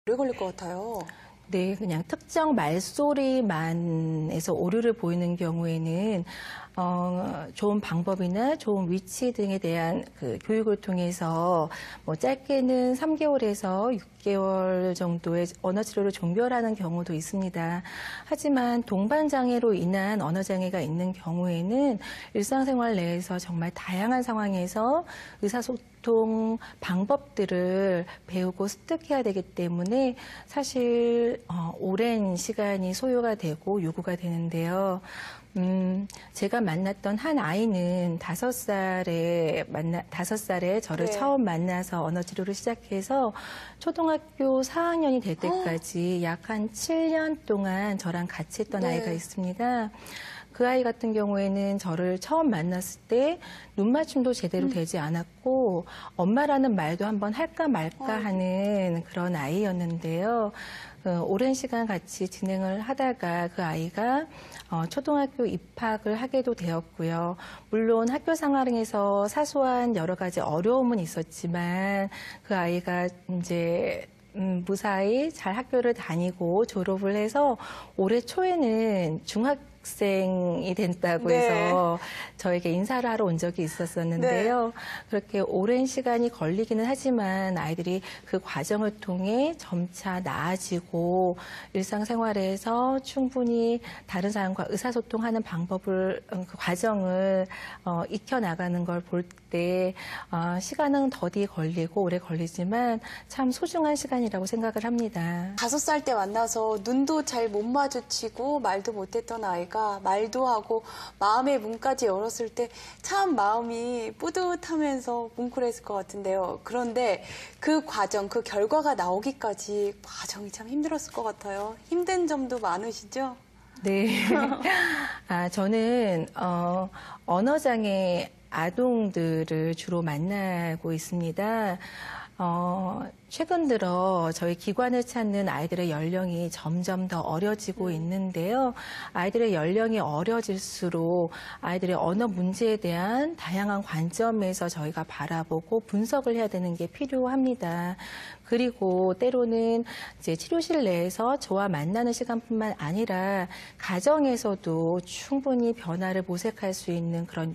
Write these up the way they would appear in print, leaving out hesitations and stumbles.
오래 걸릴 것 같아요. 네, 그냥 특정 말소리만에서 오류를 보이는 경우에는 좋은 방법이나 좋은 위치 등에 대한 그 교육을 통해서 뭐 짧게는 3개월에서 6개월 정도의 언어 치료를 종결하는 경우도 있습니다. 하지만 동반 장애로 인한 언어 장애가 있는 경우에는 일상생활 내에서 정말 다양한 상황에서 의사소통 방법들을 배우고 습득해야 되기 때문에 사실 오랜 시간이 소요가 되고 요구가 되는데요. 제가 만났던 한 아이는 5살에 저를 네. 처음 만나서 언어 치료를 시작해서 초등학교 4학년이 될 때까지 약 한 7년 동안 저랑 같이 했던 네. 아이가 있습니다. 그 아이 같은 경우에는 저를 처음 만났을 때 눈맞춤도 제대로 되지 않았고 엄마라는 말도 한번 할까 말까 하는 그런 아이였는데요. 오랜 시간 같이 진행을 하다가 그 아이가 초등학교 입학을 하게도 되었고요. 물론 학교 생활에서 사소한 여러 가지 어려움은 있었지만 그 아이가 이제 무사히 잘 학교를 다니고 졸업을 해서 올해 초에는 중학생이 된다고 해서 저에게 인사를 하러 온 적이 있었었는데요. 그렇게 오랜 시간이 걸리기는 하지만 아이들이 그 과정을 통해 점차 나아지고 일상생활에서 충분히 다른 사람과 의사소통하는 방법을 그 과정을 익혀나가는 걸 볼 때 시간은 더디 걸리고 오래 걸리지만 참 소중한 시간이라고 생각을 합니다. 5살 때 만나서 눈도 잘 못 마주치고 말도 못했던 아이가 말도 하고 마음의 문까지 열었을 때 참 마음이 뿌듯하면서 뭉클했을 것 같은데요. 그런데 그 과정, 그 결과가 나오기까지 과정이 참 힘들었을 것 같아요. 힘든 점도 많으시죠? 네. 저는 언어장애 아동들을 주로 만나고 있습니다. 최근 들어 저희 기관을 찾는 아이들의 연령이 점점 더 어려지고 있는데요. 아이들의 연령이 어려질수록 아이들의 언어 문제에 대한 다양한 관점에서 저희가 바라보고 분석을 해야 되는 게 필요합니다. 그리고 때로는 이제 치료실 내에서 저와 만나는 시간뿐만 아니라 가정에서도 충분히 변화를 모색할 수 있는 그런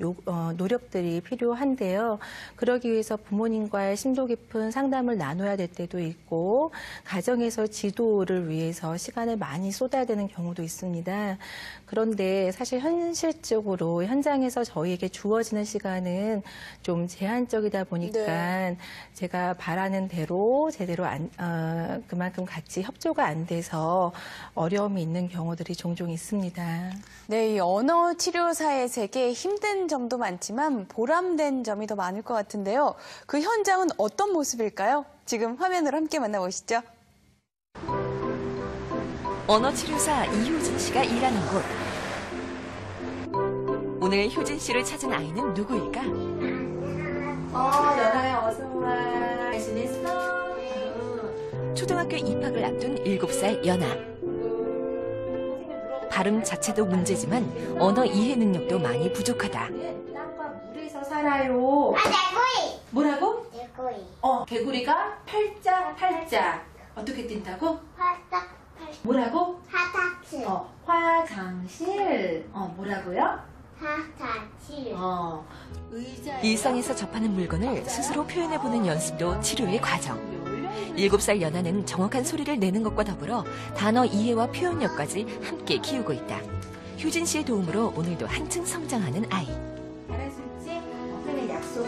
노력들이 필요한데요. 그러기 위해서 부모님과의 심도 깊은 상담을 나눠야 될 때도 있고 가정에서 지도를 위해서 시간을 많이 쏟아야 되는 경우도 있습니다. 그런데 사실 현실적으로 현장에서 저희에게 주어지는 시간은 좀 제한적이다 보니까 제가 바라는 대로 제대로 그만큼 같이 협조가 안 돼서 어려움이 있는 경우들이 종종 있습니다. 네, 이 언어 치료사의 세계 힘든 점도 많지만 보람된 점이 더 많을 것 같은데요. 그 현장은 어떤 모습일까요? 지금 화면으로 함께 만나보시죠. 언어치료사 이효진 씨가 일하는 곳. 오늘 효진 씨를 찾은 아이는 누구일까? 연아야 어서 와. 잘 지냈어? 초등학교 입학을 앞둔 7살 연아. 발음 자체도 문제지만 언어 이해 능력도 많이 부족하다. 땅과 물에서 살아요. 개구리! 뭐라고? 개구리. 개구리가 팔짝 어떻게 뛴다고? 화딱, 뭐라고? 화탁치. 화장실. 뭐라고요? 화탁치. 의자. 일상에서 접하는 물건을 스스로 표현해보는 연습도 치료의 과정. 7살 연아는 정확한 소리를 내는 것과 더불어 단어 이해와 표현력까지 함께 키우고 있다. 효진 씨의 도움으로 오늘도 한층 성장하는 아이. 잘할 수 있지? 그래 약속.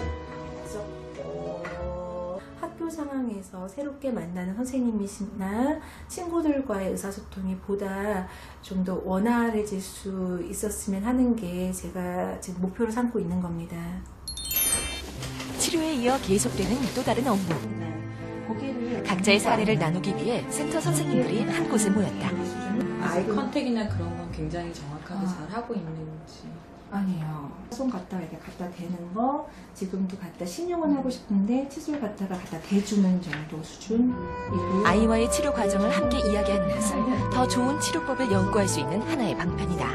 학교 상황에서 새롭게 만나는 선생님이시나 친구들과의 의사소통이 보다 좀 더 원활해질 수 있었으면 하는 게 제가 지금 목표로 삼고 있는 겁니다. 치료에 이어 계속되는 또 다른 업무. 각자의 사례를 나누기 위해 센터 선생님들이 한 곳에 모였다. 아이 컨택이나 그런 건 굉장히 정확하게 잘 하고 있는지. 아니에요. 손 갖다가 이렇게 갖다 대는 거 지금도 갖다 신용은 하고 싶은데 칫솔 갖다가 갖다 대주는 정도 수준이고. 아이와의 치료 과정을 함께 이야기하는 것은 더 좋은 치료법을 연구할 수 있는 하나의 방편이다.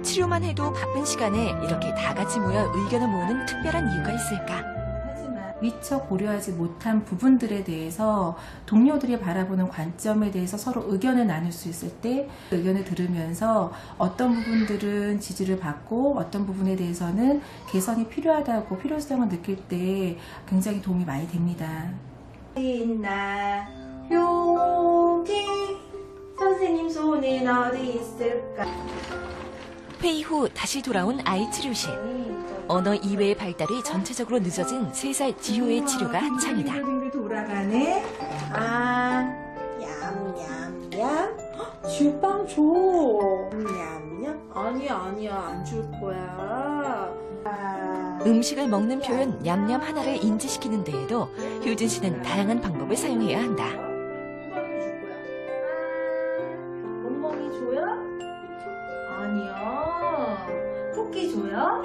치료만 해도 바쁜 시간에 이렇게 다 같이 모여 의견을 모으는 특별한 이유가 있을까? 하지만 미처 고려하지 못한 부분들에 대해서 동료들이 바라보는 관점에 대해서 서로 의견을 나눌 수 있을 때 의견을 들으면서 어떤 부분들은 지지를 받고 어떤 부분에 대해서는 개선이 필요하다고 필요성을 느낄 때 굉장히 도움이 많이 됩니다. 있나 여기 선생님 손은 어디 있을까? 회의 후 다시 돌아온 아이 치료실. 언어 이외의 발달이 전체적으로 늦어진 3살 지효의 치료가 한창이다. 빙글빙글 돌아가네. 아, 얌얌얌. 지우빵 줘. 얌얌. 아니야, 안 줄 거야. 음식을 먹는 표현 냠냠 하나를 인지시키는 데에도 효진 씨는 다양한 방법을 사용해야 한다. 멍멍이 줘요? 아니야. 토끼 줘요?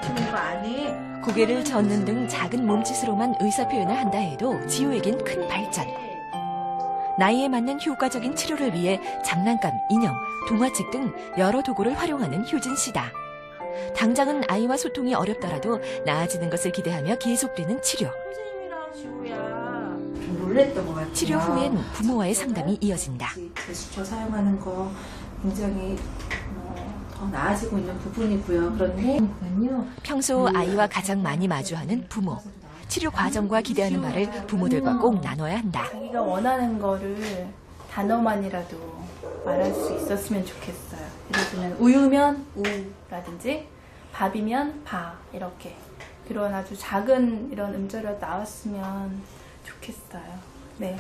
이거 안 해. 고개를 젓는 등 작은 몸짓으로만 의사 표현을 한다 해도 지효에겐 큰 발전. 나이에 맞는 효과적인 치료를 위해 장난감, 인형, 동화책 등 여러 도구를 활용하는 효진 씨다. 당장은 아이와 소통이 어렵더라도 나아지는 것을 기대하며 계속되는 치료. 선생님이랑 지우야. 좀 놀랬던 것 같아요. 치료 후엔 부모와의 상담이 이어진다. 제스처 사용하는 거 굉장히 더 나아지고 있는 부분이고요. 그런데 평소 아이와 가장 많이 마주하는 부모. 치료 과정과 기대하는 바를 부모들과 꼭 나눠야 한다. 자기가 원하는 거를 단어만이라도 말할 수 있었으면 좋겠어요. 예를 들면 우유면 우라든지 밥이면 바 이렇게 그런 아주 작은 이런 음절이 나왔으면 좋겠어요. 네.